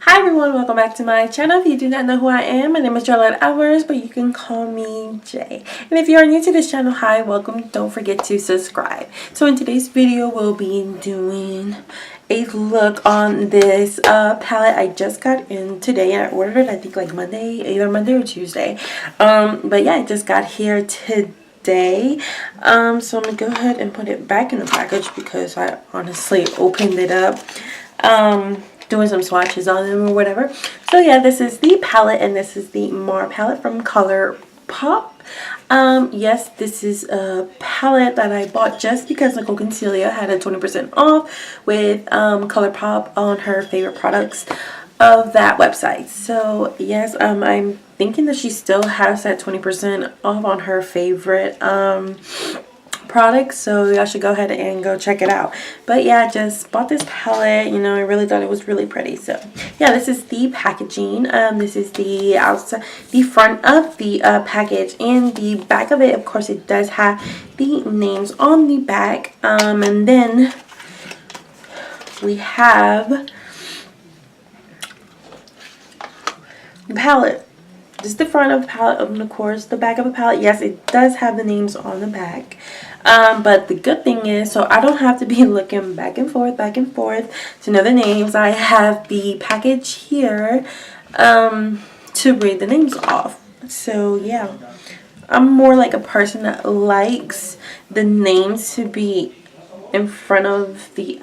Hi everyone, welcome back to my channel. If you do not know who I am, my name is Charlotte Alvarez, but you can call me Jay. And if you are new to this channel, hi, welcome. Don't forget to subscribe. So in today's video, we'll be doing a look on this palette I just got in today. I ordered it, I think like Monday, either Monday or Tuesday. But yeah, I just got here today. So I'm gonna go ahead and put it back in the package because I honestly opened it up. Doing some swatches on them or whatever. So yeah, this is the palette, and this is the Morphe palette from Colourpop. Yes, this is a palette that I bought just because Nicole Concealia had a 20% off with Colourpop on her favorite products of that website. So yes, I'm thinking that she still has that 20% off on her favorite products, so y'all should go ahead and go check it out. But yeah, I just bought this palette. You know, I really thought it was really pretty. So yeah, this is the packaging. This is the outside, the front of the package, and the back of it. Of course, it does have the names on the back. And then we have the palette. This is the front of the palette, and of course the back of the palette. Yes, it does have the names on the back. But the good thing is, so I don't have to be looking back and forth to know the names. I have the package here to read the names off. So yeah, I'm more like a person that likes the names to be in front of the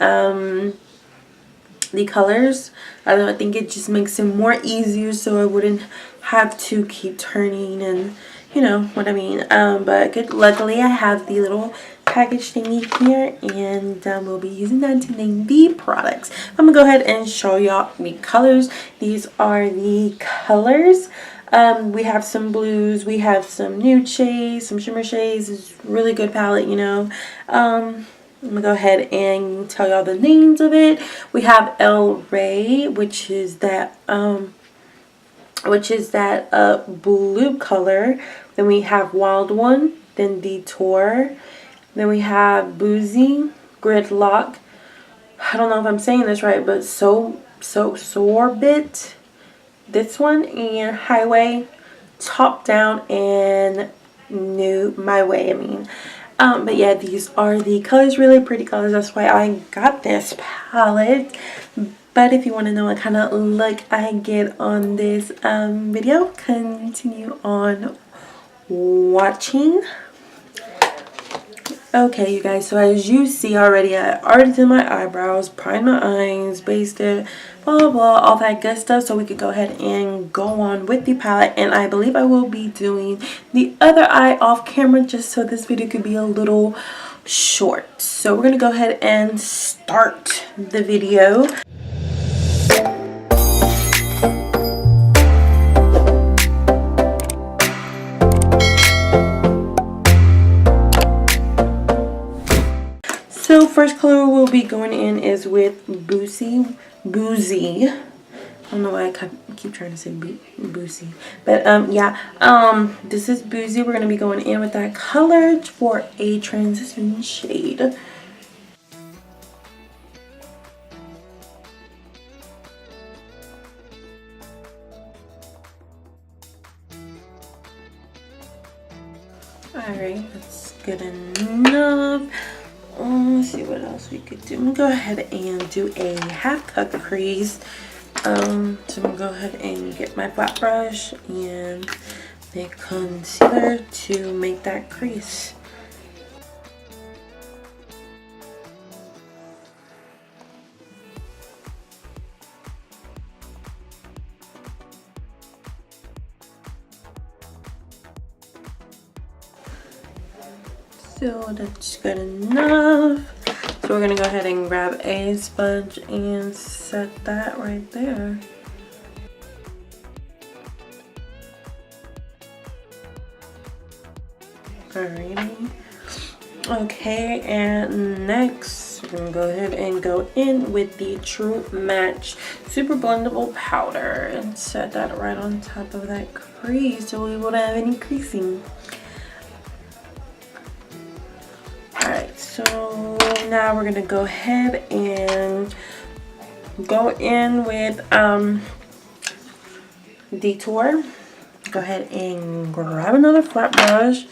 colors. I think it just makes it more easier, so I wouldn't have to keep turning, and you know what I mean. But good, luckily I have the little package thingy here, and we'll be using that to name the products. I'm gonna go ahead and show y'all the colors. These are the colors. We have some blues, we have some nude shades, some shimmer shades. It's a really good palette, you know. I'm gonna go ahead and tell y'all the names of it. We have El Rey, which is that blue color. Then we have Wild One, then Detour, then we have Boozy, Gridlock, I don't know if I'm saying this right, but Sorbit, this one, and Highway, Top Down, and My Way, I mean. But yeah, these are the colors, really pretty colors. That's why I got this palette. But if you want to know what kind of look I get on this video, continue on watching. Okay, you guys, so as you see already, I already did my eyebrows, primed my eyes, basted, blah blah blah, all that good stuff. So we could go ahead and go on with the palette, and I believe I will be doing the other eye off camera just so this video could be a little short. So we're gonna go ahead and start the video. So first color we'll be going in is with Boozy. I don't know why I keep trying to say Boozy. But yeah, this is Boozy. We're going to be going in with that color for a transition shade. Alright, that's good enough. Let's see what else we could do. I'm gonna go ahead and do a half cut crease. So I'm gonna go ahead and get my flat brush and the concealer to make that crease. So that's good enough. So we're gonna go ahead and grab a sponge and set that right there. Alrighty. Okay, and next we're gonna go ahead and go in with the True Match Super Blendable Powder and set that right on top of that crease so we won't have any creasing. Alright, so now we're going to go ahead and go in with Detour. Go ahead and grab another flat brush.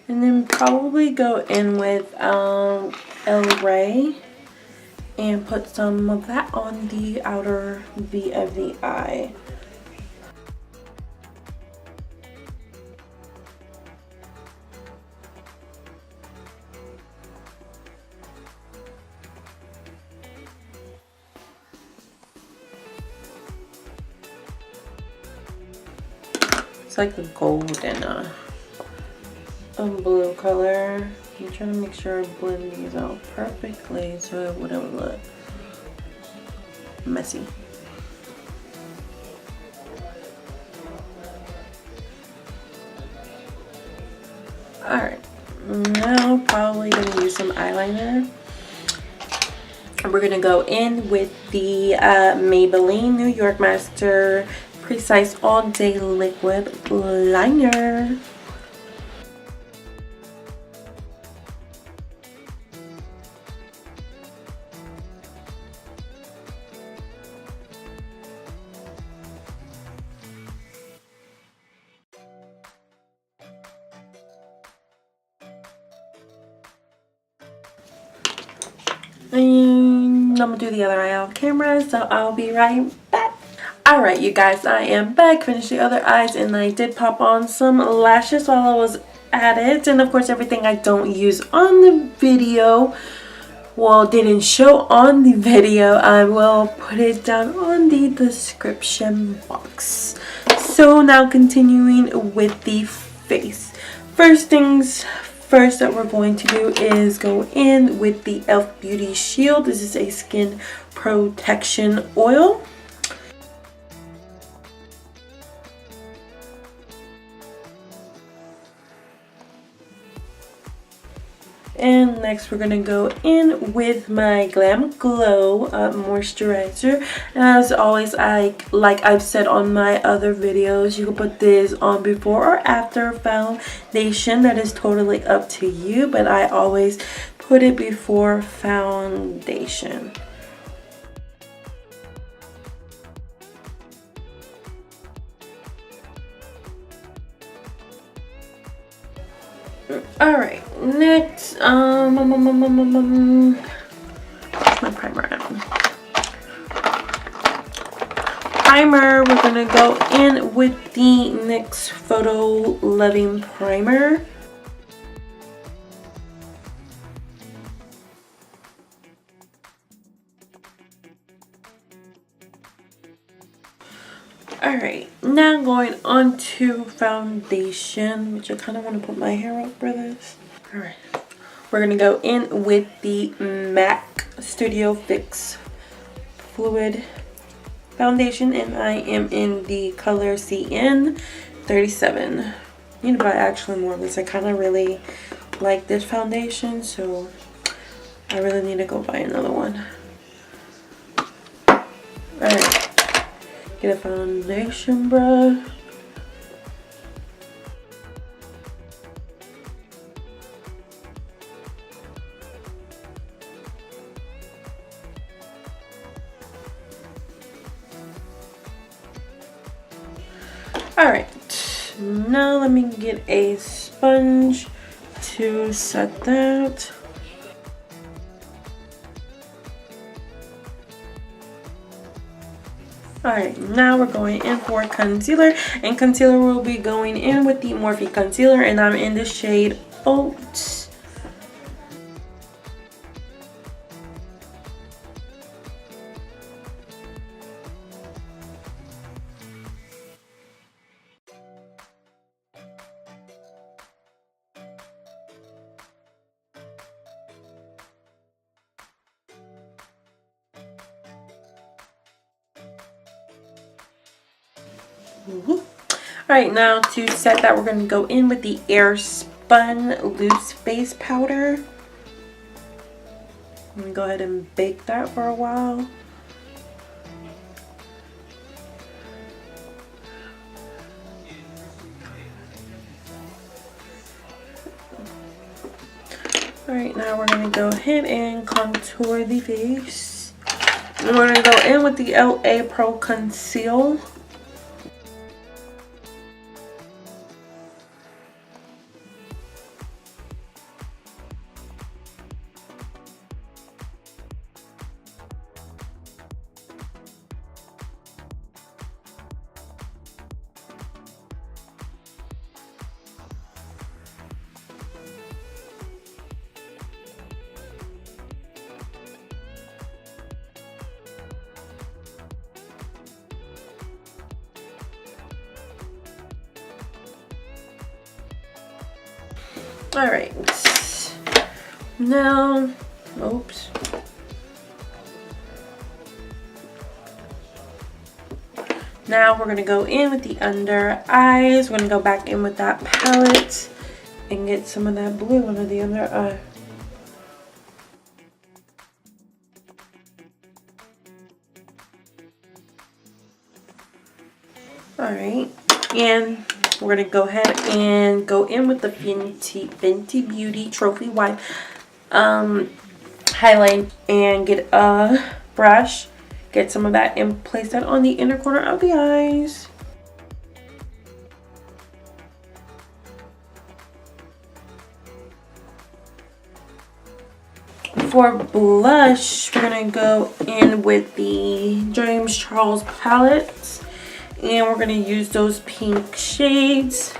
And then probably go in with El Rey and put some of that on the outer V of the eye. It's like a gold and a blue color. I'm trying to make sure I blend these out perfectly so it wouldn't look messy. Alright, now probably gonna use some eyeliner. We're gonna go in with the Maybelline New York Master Precise All Day Liquid Liner. And I'm gonna do the other eye off camera, so I'll be right back. Alright, you guys, I am back. Finished the other eyes, and I did pop on some lashes while I was at it. And of course, everything I don't use on the video, well, didn't show on the video, I will put it down on the description box. So now continuing with the face. First things first that we're going to do is go in with the e.l.f. Beauty Shield. This is a skin protection oil. And next we're gonna go in with my Glam Glow moisturizer. As always, like I've said on my other videos, you can put this on before or after foundation. That is totally up to you, but I always put it before foundation. Alright, next, where's my primer at? Primer, we're gonna go in with the NYX Photo Loving Primer. Alright, now going on to foundation, which I kind of want to put my hair up for this. Alright, we're going to go in with the MAC Studio Fix Fluid Foundation, and I am in the color CN 37. I need to buy actually more of this. I kind of really like this foundation, so I really need to go buy another one. Alright. Get a foundation brush. Alright, now let me get a sponge to set that. Alright, now we're going in for concealer, and concealer will be going in with the Morphe concealer, and I'm in the shade Oats. Alright, now to set that, we're going to go in with the Airspun Loose Base Powder. I'm going to go ahead and bake that for a while. go ahead and contour the face. And we're going to go in with the LA Pro Conceal. Alright, now, oops. Now we're going to go in with the under eyes. We're going to go back in with that palette and get some of that blue under the under eye. Alright, and we're going to go ahead and go in with the Fenty Beauty Trophy Wipe highlight and get a brush. Get some of that and place that on the inner corner of the eyes. For blush, we're going to go in with the James Charles palette. And we're going to use those pink shades.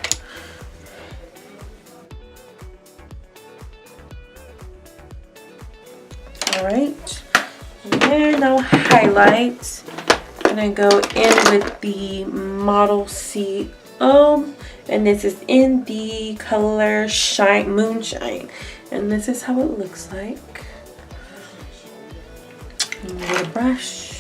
Alright. And now highlights. I'm going to go in with the Model CO. And this is in the color Shine Moonshine. And this is how it looks like. And get a brush.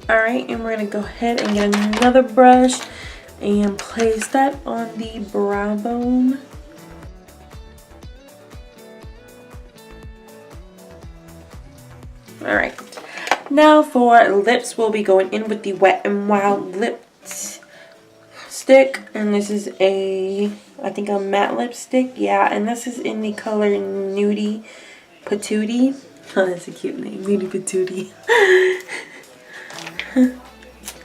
Alright, and we're going to go ahead and get another brush and place that on the brow bone. Alright, now for lips, we'll be going in with the Wet n Wild lipstick. And this is I think a matte lipstick. Yeah, and this is in the color Nudie Patootie. Oh, that's a cute name, Nudie Patootie.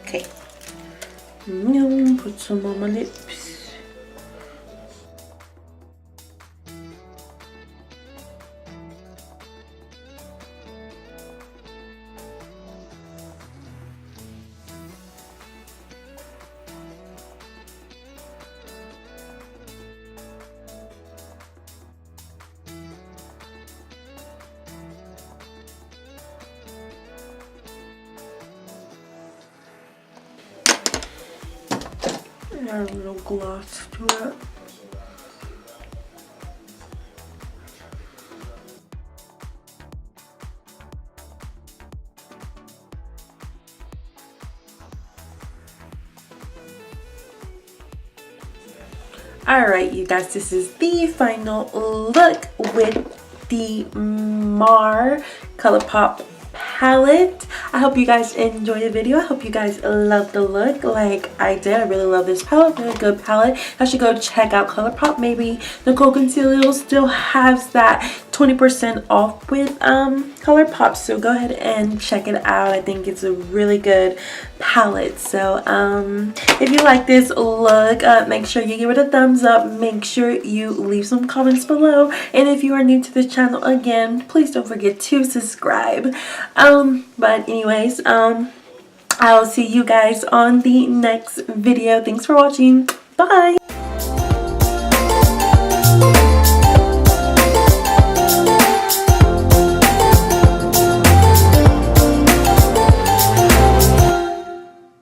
Okay, put some on my lips. Add a little gloss to it. Alright, you guys, this is the final look with the Colourpop palette. I hope you guys enjoyed the video. I hope you guys love the look like I did. I really love this palette. Really good palette. I should go check out Colourpop. Maybe the conceal still has that 20% off with Colourpop, so go ahead and check it out. I think it's a really good palette. So if you like this look, make sure you give it a thumbs up. Make sure you leave some comments below, and if you are new to this channel, again, please don't forget to subscribe. But anyways, I'll see you guys on the next video. Thanks for watching. Bye.